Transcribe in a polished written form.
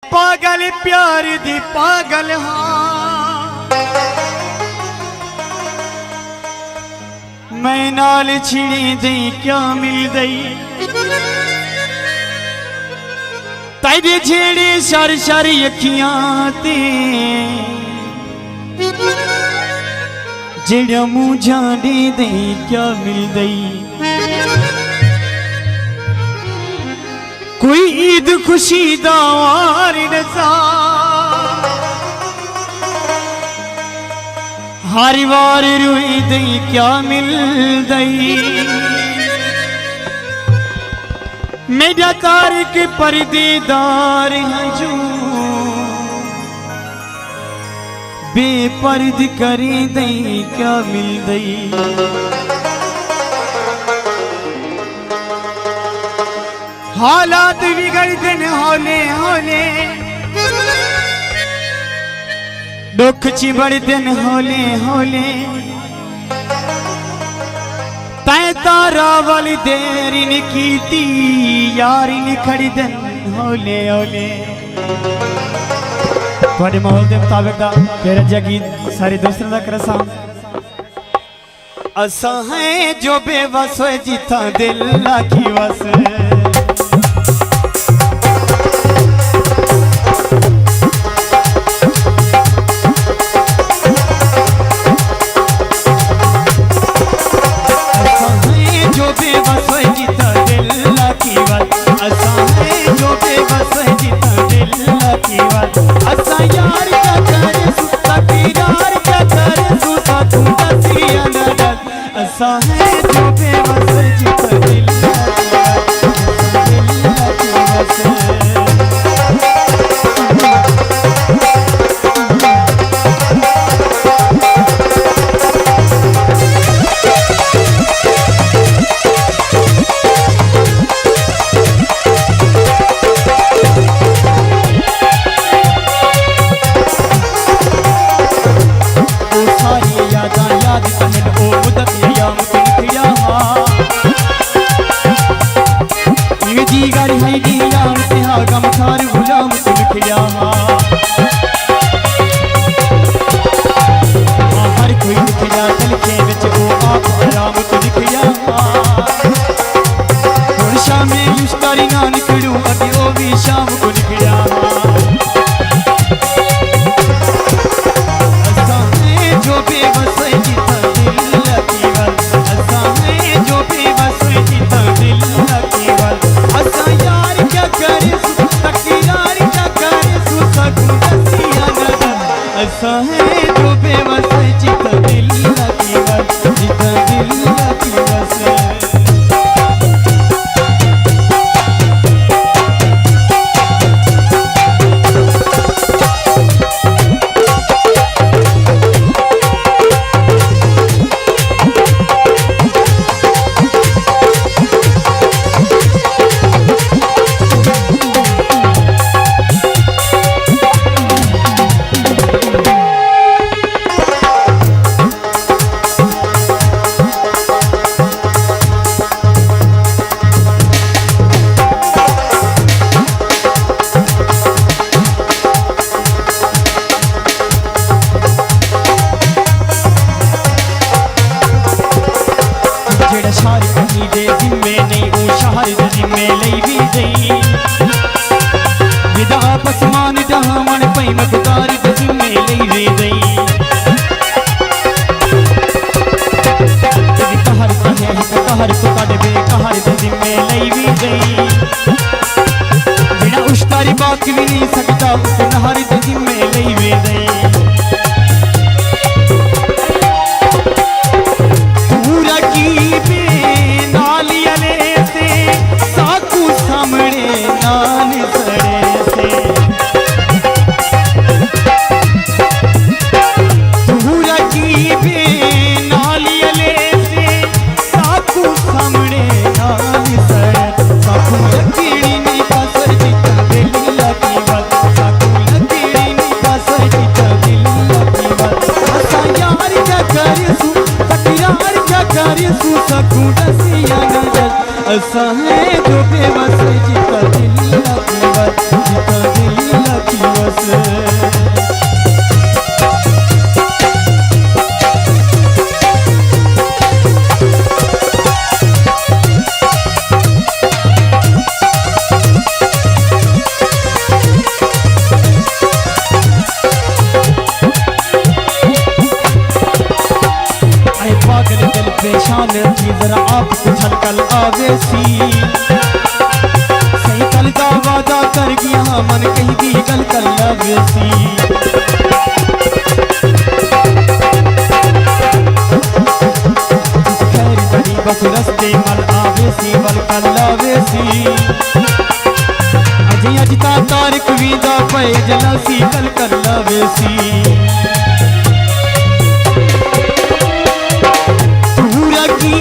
पागल प्यार दी पागल हाँ मैं नाल छिड़ी दई क्या मिल दई तेरे झेड़े शर शर अखियां ते जेड़ा मुँह झाड़े दई क्या मिल दई कोई ईद खुशी दार नसा हर बार रोई दई क्या मिल दई मेरा तारिक पर्देदार है जो बेपर्द करे दई क्या मिल दई हालात बिगड़ दिन होले होले दुख चिबड़ दिन होले होले तै तारा वाली देरी ने कीती यारी ने खड़ी दिन होले होले थोड़े माहौल के मुताबिक दा फिर जगी सारे दोस्तों का करसा असा है जो बेवस होए जिथा दिल लागी वस ऐसा है जो बेबस जितना दिल ऐसा है जो बेबस जितना दिल लगी बस जितना दिल लगी बस बाकी भी नहीं सकता नहर में लई वे दे पूरा की बे नाली अले से साकू सामने नाल सड़े से पूरा की बे नाली अले से साकू सामने नाल सड़े साकू लकीड़ी नहीं कसर जिता ऐसा है जो बेबस जितना दिल लगी बस जितना दिल आप छलकल आवेसी सही कल का वादा कर गया मन कही दी गल कल आवेसी खैर बड़ी बस रस्ते मल आवेसी वल कल आवेसी अज अजता तारिक वीदा पे जलासी कल कल आवेसी पूरा की